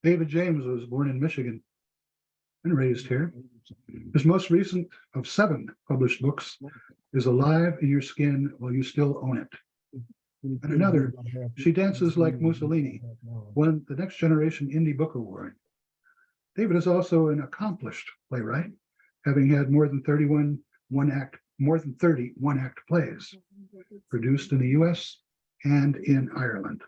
David James was born in Michigan and raised here. His most recent of 7 published books is Alive in Your Skin While You Still Own It. And another, She Dances Like Mussolini, won the Next Generation Indie Book Award. David is also an accomplished playwright, having had more than 30 one-act plays produced in the US and in Ireland.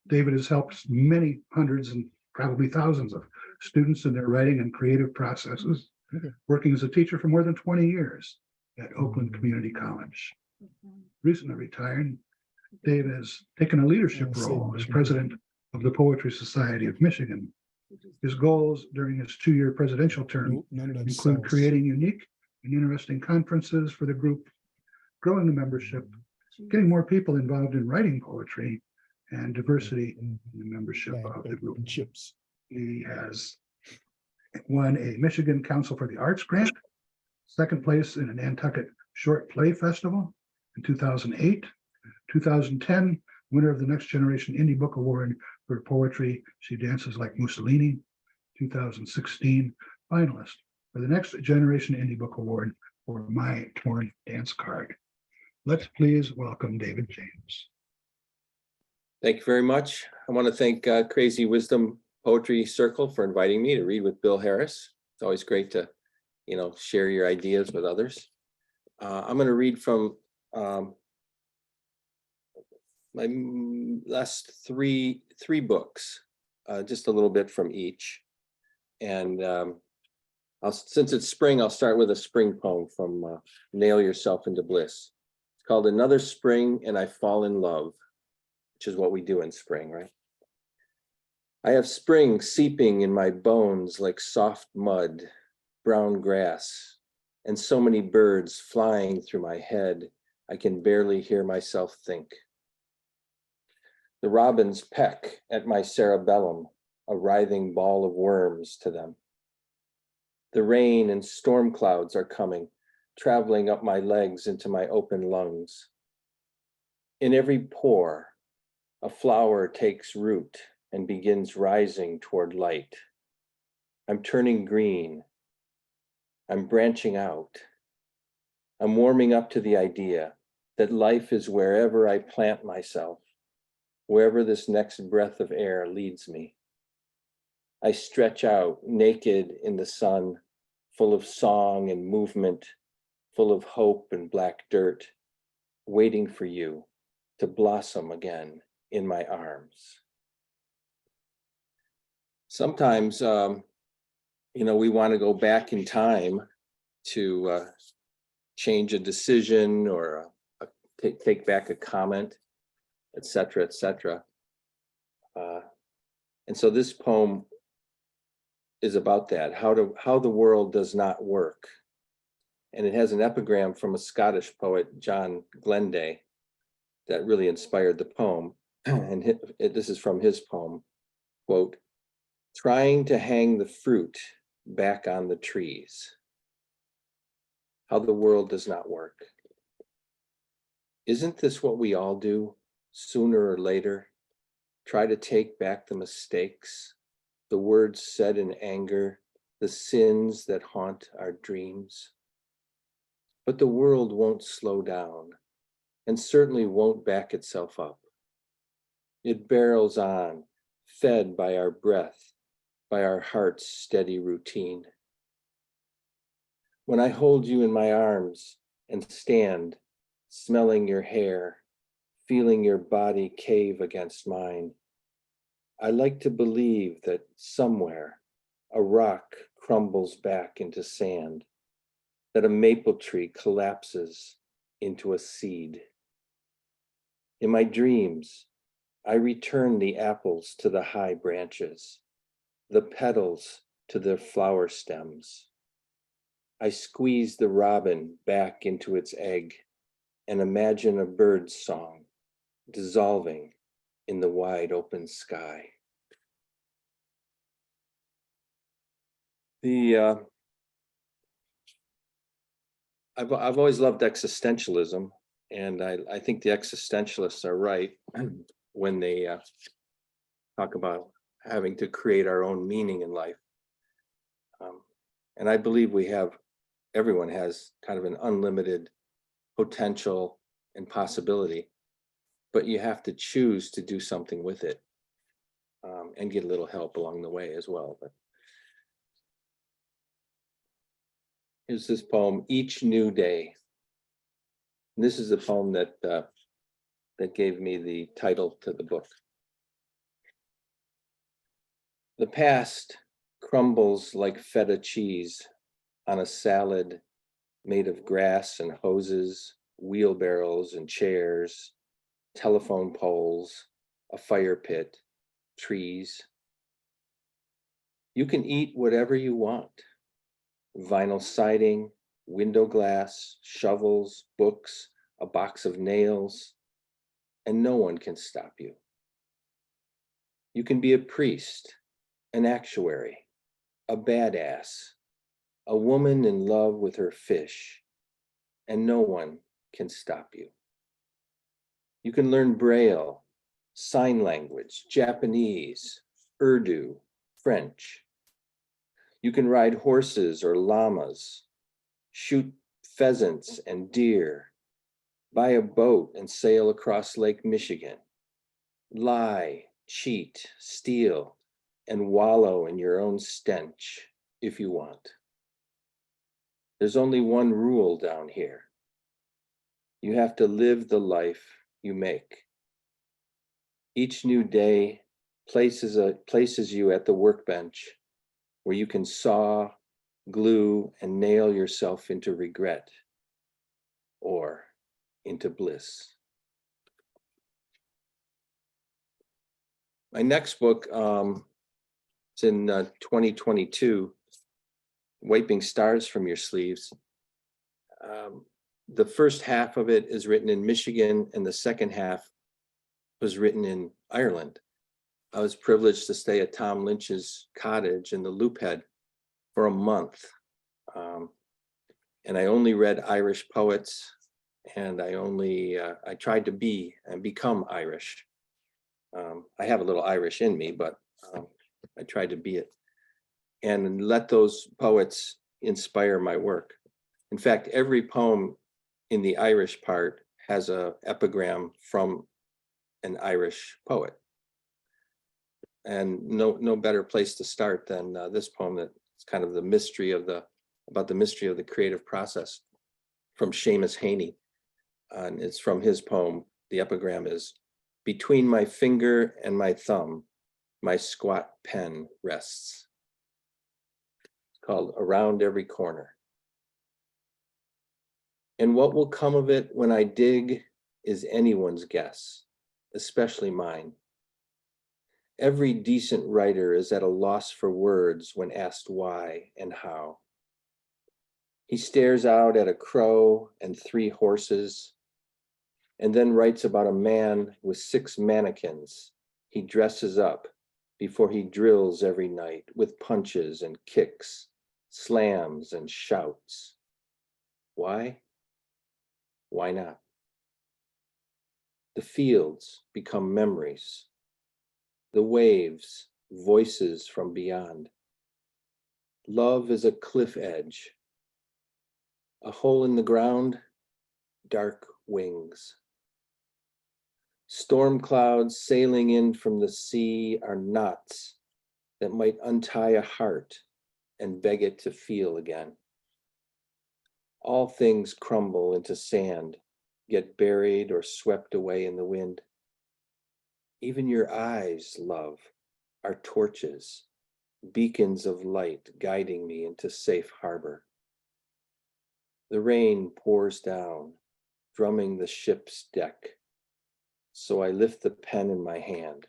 David has helped many hundreds and probably thousands of students in their writing and creative processes, working as a teacher for more than 20 years at Oakland Community College. Recently retired, Dave has taken a leadership role as president of the Poetry Society of Michigan. His goals during his 2-year presidential term include creating unique and interesting conferences for the group, growing the membership, getting more people involved in writing poetry, and diversity in the membership of the group. He has won a Michigan Council for the Arts grant, 2nd place in a Nantucket Short Play Festival in 2008, 2010, winner of the Next Generation Indie Book Award for poetry, She Dances Like Mussolini, 2016, finalist for the Next Generation Indie Book Award for My Torn Dance Card. Let's please welcome David James. Thank you very much. I want to thank Crazy Wisdom Poetry Circle for inviting me to read with Bill Harris. It's always great to, share your ideas with others. I'm going to read from my last three books, just a little bit from each. And since it's spring, I'll start with a spring poem from Nail Yourself into Bliss. It's called Another Spring and I Fall in Love, which is what we do in spring, right? I have spring seeping in my bones like soft mud, brown grass, and so many birds flying through my head, I can barely hear myself think. The robins peck at my cerebellum, a writhing ball of worms to them. The rain and storm clouds are coming, traveling up my legs into my open lungs. In every pore, a flower takes root and begins rising toward light. I'm turning green. I'm branching out. I'm warming up to the idea that life is wherever I plant myself, wherever this next breath of air leads me. I stretch out naked in the sun, full of song and movement, full of hope and black dirt, waiting for you to blossom again in my arms. Sometimes, we want to go back in time to change a decision or take back a comment, et cetera, et cetera. And so this poem is about that, how the world does not work. And it has an epigram from a Scottish poet, John Glenday, that really inspired the poem. And this is from his poem, quote, trying to hang the fruit back on the trees. How the world does not work. Isn't this what we all do, sooner or later? Try to take back the mistakes, the words said in anger, the sins that haunt our dreams. But the world won't slow down, and certainly won't back itself up. It barrels on, fed by our breath, by our heart's steady routine. When I hold you in my arms and stand, smelling your hair, feeling your body cave against mine, I like to believe that somewhere a rock crumbles back into sand, that a maple tree collapses into a seed. In my dreams, I return the apples to the high branches, the petals to their flower stems. I squeeze the robin back into its egg and imagine a bird's song dissolving in the wide open sky. I've always loved existentialism. And I think the existentialists are right when they talk about having to create our own meaning in life. And I believe everyone has kind of an unlimited potential and possibility, but you have to choose to do something with it, and get a little help along the way as well. But here's this poem, Each New Day. And this is the poem that gave me the title to the book. The past crumbles like feta cheese on a salad made of grass and hoses, wheelbarrows and chairs, telephone poles, a fire pit, trees. You can eat whatever you want. Vinyl siding, window glass, shovels, books, a box of nails, and no one can stop you. You can be a priest, an actuary, a badass, a woman in love with her fish, and no one can stop you. You can learn Braille, sign language, Japanese, Urdu, French. You can ride horses or llamas, shoot pheasants and deer, buy a boat and sail across Lake Michigan, lie, cheat, steal, and wallow in your own stench if you want. There's only one rule down here. You have to live the life you make. Each new day places you at the workbench where you can saw, glue, and nail yourself into regret or into bliss. My next book, it's in 2022, Wiping Stars from Your Sleeves. The first half of it is written in Michigan, and the second half was written in Ireland. I was privileged to stay at Tom Lynch's cottage in the Loophead for a month. And I only read Irish poets, and I tried to be and become Irish. I have a little Irish in me, but I tried to be it and let those poets inspire my work. In fact, every poem in the Irish part has an epigram from an Irish poet. And no better place to start than this poem that's kind of about the mystery of the creative process, from Seamus Heaney. And it's from his poem. The epigram is, between my finger and my thumb, my squat pen rests. It's called Around Every Corner. And what will come of it when I dig is anyone's guess, especially mine. Every decent writer is at a loss for words when asked why and how. He stares out at a crow and 3 horses, and then writes about a man with 6 mannequins he dresses up before he drills every night with punches and kicks, slams and shouts. Why? Why not? The fields become memories. The waves, voices from beyond. Love is a cliff edge. A hole in the ground, dark wings. Storm clouds sailing in from the sea are knots that might untie a heart and beg it to feel again. All things crumble into sand, get buried or swept away in the wind. Even your eyes, love, are torches, beacons of light guiding me into safe harbor. The rain pours down, drumming the ship's deck. So I lift the pen in my hand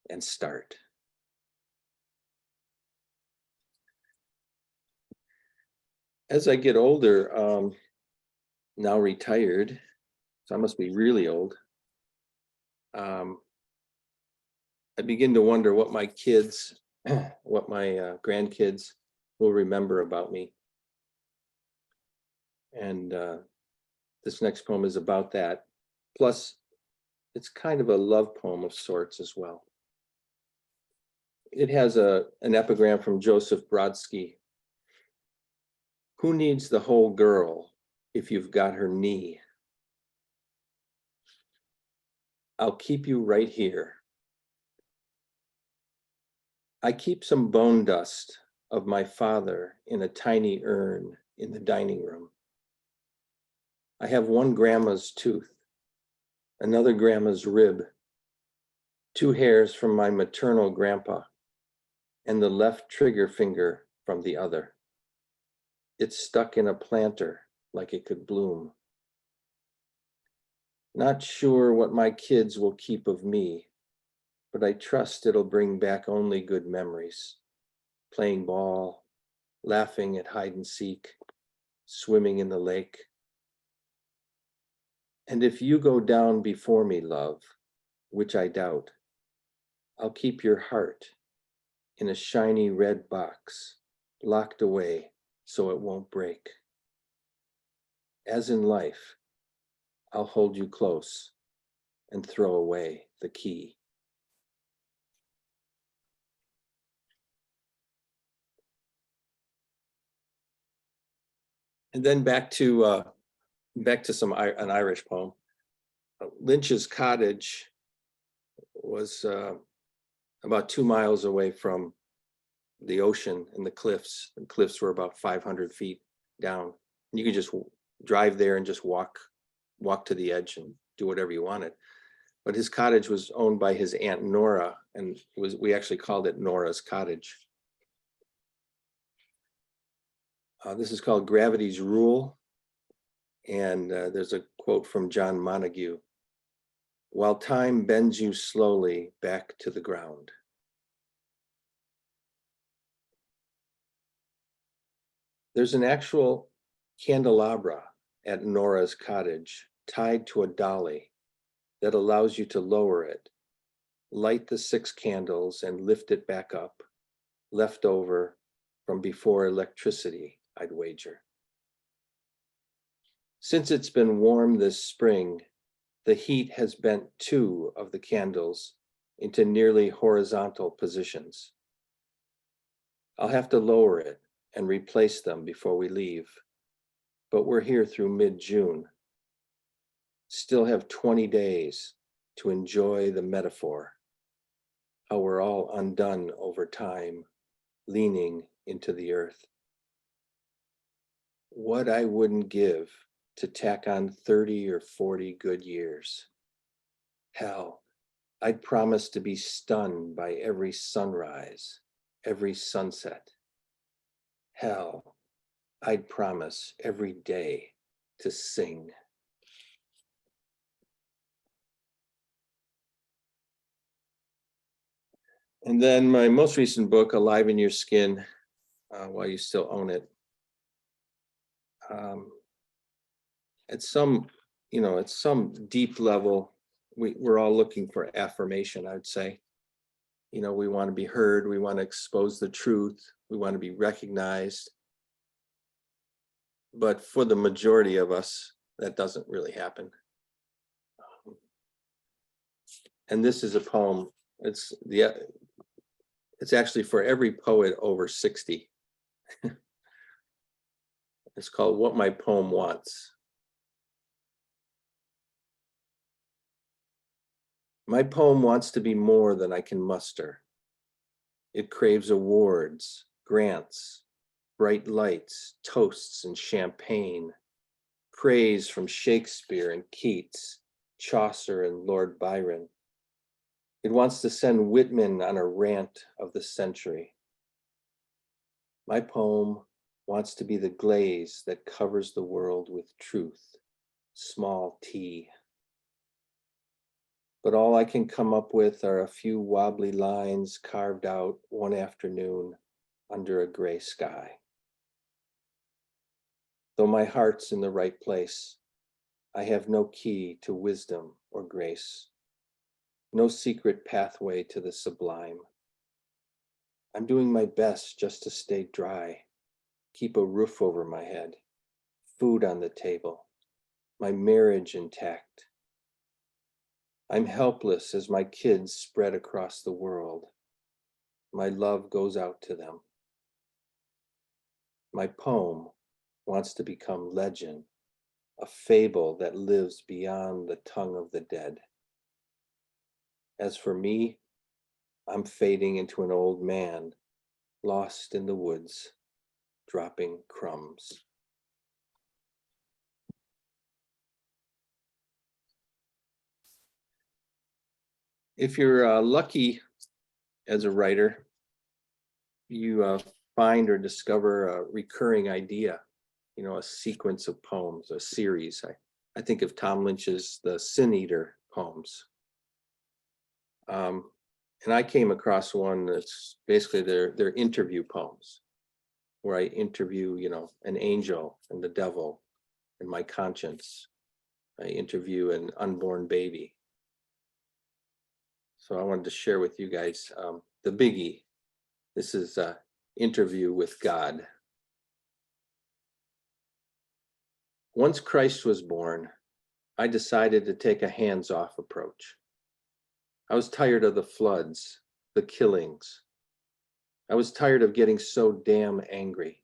and start. As I get older, now retired, so I must be really old, I begin to wonder what my kids, what my grandkids will remember about me. And this next poem is about that. Plus, it's kind of a love poem of sorts as well. It has an epigram from Joseph Brodsky. Who needs the whole girl if you've got her knee? I'll keep you right here. I keep some bone dust of my father in a tiny urn in the dining room. I have one grandma's tooth, another grandma's rib, 2 hairs from my maternal grandpa, and the left trigger finger from the other. It's stuck in a planter like it could bloom. Not sure what my kids will keep of me, but I trust it'll bring back only good memories. Playing ball, laughing at hide and seek, swimming in the lake. And if you go down before me, love, which I doubt, I'll keep your heart in a shiny red box, locked away so it won't break. As in life, I'll hold you close and throw away the key. And then back to an Irish poem. Lynch's cottage was about 2 miles away from the ocean and the cliffs. The cliffs were about 500 feet down. And you could just drive there and just walk to the edge and do whatever you wanted. But his cottage was owned by his Aunt Nora, and we actually called it Nora's Cottage. This is called Gravity's Rule. And there's a quote from John Montague. While time bends you slowly back to the ground. There's an actual candelabra at Nora's cottage tied to a dolly that allows you to lower it, light the 6 candles and lift it back up, left over from before electricity, I'd wager. Since it's been warm this spring, the heat has bent 2 of the candles into nearly horizontal positions. I'll have to lower it and replace them before we leave, but we're here through mid-June. Still have 20 days to enjoy the metaphor, how we're all undone over time, leaning into the earth. What I wouldn't give to tack on 30 or 40 good years. Hell, I'd promise to be stunned by every sunrise, every sunset. Hell, I'd promise every day to sing. And then my most recent book, Alive in Your Skin, while you still own it. At some deep level, we're all looking for affirmation, I would say. We want to be heard, we want to expose the truth, we want to be recognized. But for the majority of us, that doesn't really happen. And this is a poem. It's actually for every poet over 60. It's called What My Poem Wants. My poem wants to be more than I can muster. It craves awards, grants, bright lights, toasts, and champagne, praise from Shakespeare and Keats, Chaucer and Lord Byron. It wants to send Whitman on a rant of the century. My poem wants to be the glaze that covers the world with truth, small t. But all I can come up with are a few wobbly lines carved out one afternoon under a gray sky. Though my heart's in the right place, I have no key to wisdom or grace, no secret pathway to the sublime. I'm doing my best just to stay dry, keep a roof over my head, food on the table, my marriage intact. I'm helpless as my kids spread across the world. My love goes out to them. My poem wants to become legend, a fable that lives beyond the tongue of the dead. As for me, I'm fading into an old man, lost in the woods, dropping crumbs. If you're lucky as a writer, you find or discover a recurring idea, a sequence of poems, a series. I think of Tom Lynch's The Sin Eater poems. And I came across one that's basically their interview poems, where I interview, an angel and the devil and my conscience. I interview an unborn baby. So I wanted to share with you guys the biggie. This is an interview with God. Once Christ was born, I decided to take a hands-off approach. I was tired of the floods, the killings. I was tired of getting so damn angry.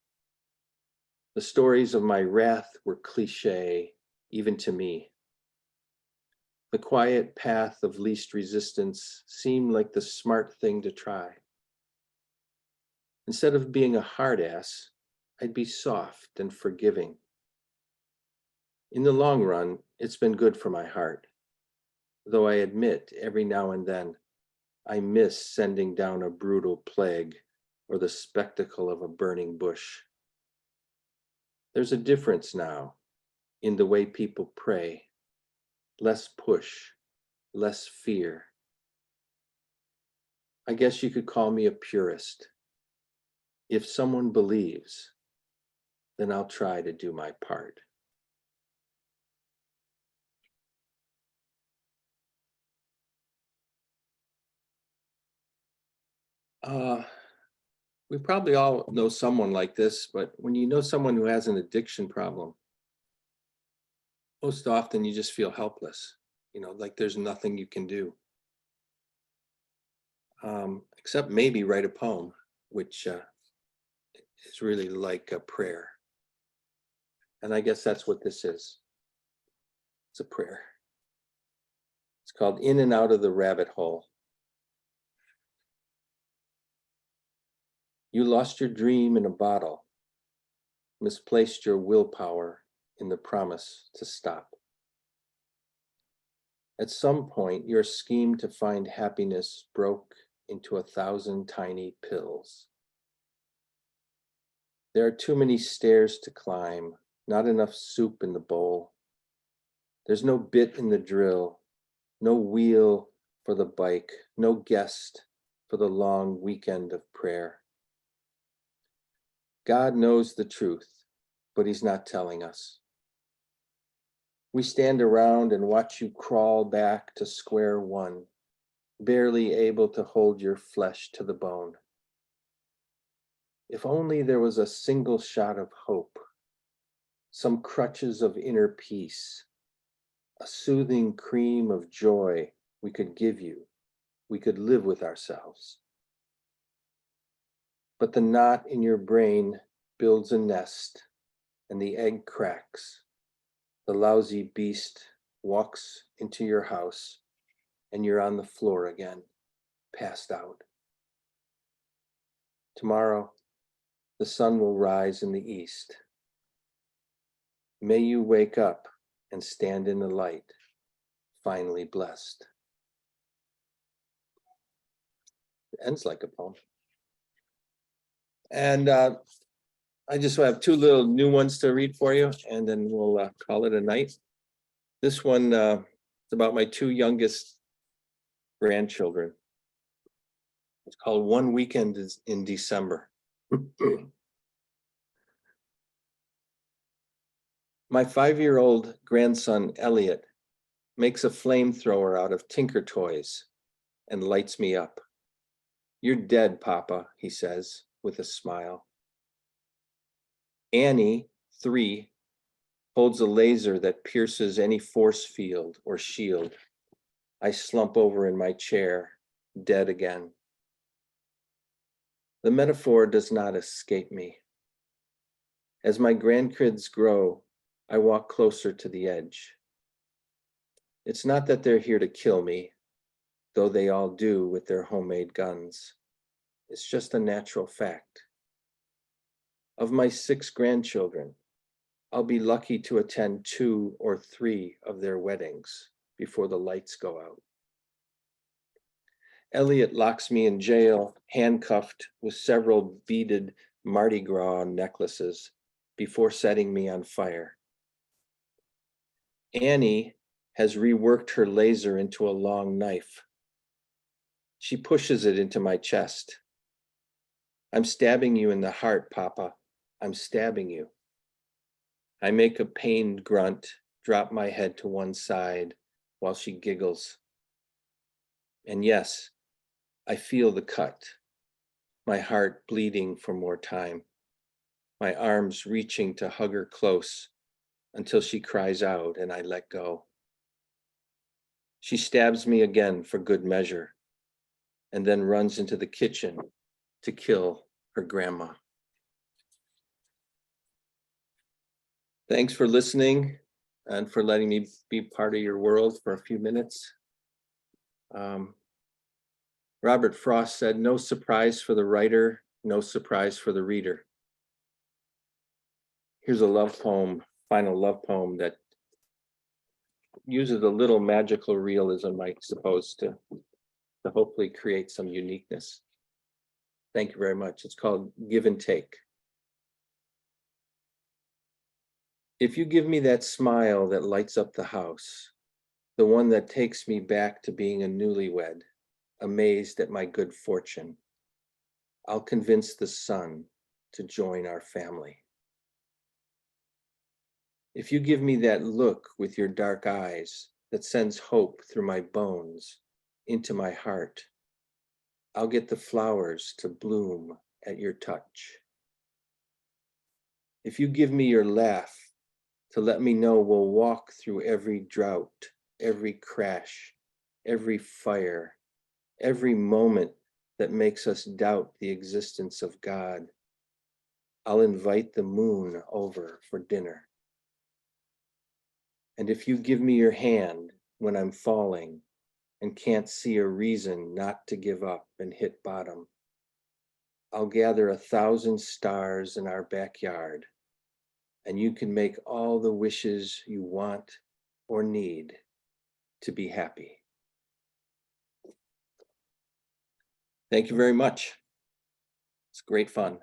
The stories of my wrath were cliche, even to me. The quiet path of least resistance seemed like the smart thing to try. Instead of being a hard ass, I'd be soft and forgiving. In the long run, it's been good for my heart, though I admit every now and then I miss sending down a brutal plague or the spectacle of a burning bush. There's a difference now in the way people pray. Less push, less fear. I guess you could call me a purist. If someone believes, then I'll try to do my part. We probably all know someone like this, but when you know someone who has an addiction problem, most often you just feel helpless, like there's nothing you can do. Except maybe write a poem, which is really like a prayer. And I guess that's what this is. It's a prayer. It's called In and Out of the Rabbit Hole. You lost your dream in a bottle, misplaced your willpower in the promise to stop. At some point, your scheme to find happiness broke into 1,000 tiny pills. There are too many stairs to climb, not enough soup in the bowl. There's no bit in the drill, no wheel for the bike, no guest for the long weekend of prayer. God knows the truth, but he's not telling us. We stand around and watch you crawl back to square one, barely able to hold your flesh to the bone. If only there was a single shot of hope, some crutches of inner peace, a soothing cream of joy we could give you, we could live with ourselves. But the knot in your brain builds a nest, and the egg cracks. The lousy beast walks into your house, and you're on the floor again, passed out. Tomorrow, the sun will rise in the east. May you wake up and stand in the light, finally blessed. It ends like a poem. And I just have two little new ones to read for you, and then we'll call it a night. This one is about my two youngest grandchildren. It's called One Weekend in December. My 5-year-old grandson, Elliot, makes a flamethrower out of Tinker Toys and lights me up. You're dead, Papa, he says with a smile. Annie, 3, holds a laser that pierces any force field or shield. I slump over in my chair, dead again. The metaphor does not escape me. As my grandkids grow, I walk closer to the edge. It's not that they're here to kill me, though they all do with their homemade guns. It's just a natural fact. Of my 6 grandchildren, I'll be lucky to attend 2 or 3 of their weddings before the lights go out. Elliot locks me in jail, handcuffed with several beaded Mardi Gras necklaces before setting me on fire. Annie has reworked her laser into a long knife. She pushes it into my chest. I'm stabbing you in the heart, Papa. I'm stabbing you. I make a pained grunt, drop my head to one side while she giggles. And yes, I feel the cut, my heart bleeding for more time, my arms reaching to hug her close until she cries out and I let go. She stabs me again for good measure and then runs into the kitchen to kill her grandma. Thanks for listening and for letting me be part of your world for a few minutes. Robert Frost said, "No surprise for the writer, no surprise for the reader." Here's a love poem, final love poem that uses a little magical realism, I suppose, to hopefully create some uniqueness. Thank you very much. It's called Give and Take. If you give me that smile that lights up the house, the one that takes me back to being a newlywed, amazed at my good fortune, I'll convince the sun to join our family. If you give me that look with your dark eyes that sends hope through my bones into my heart, I'll get the flowers to bloom at your touch. If you give me your laugh to let me know we'll walk through every drought, every crash, every fire, every moment that makes us doubt the existence of God, I'll invite the moon over for dinner. And if you give me your hand when I'm falling and can't see a reason not to give up and hit bottom, I'll gather 1,000 stars in our backyard, and you can make all the wishes you want or need to be happy. Thank you very much. It's great fun.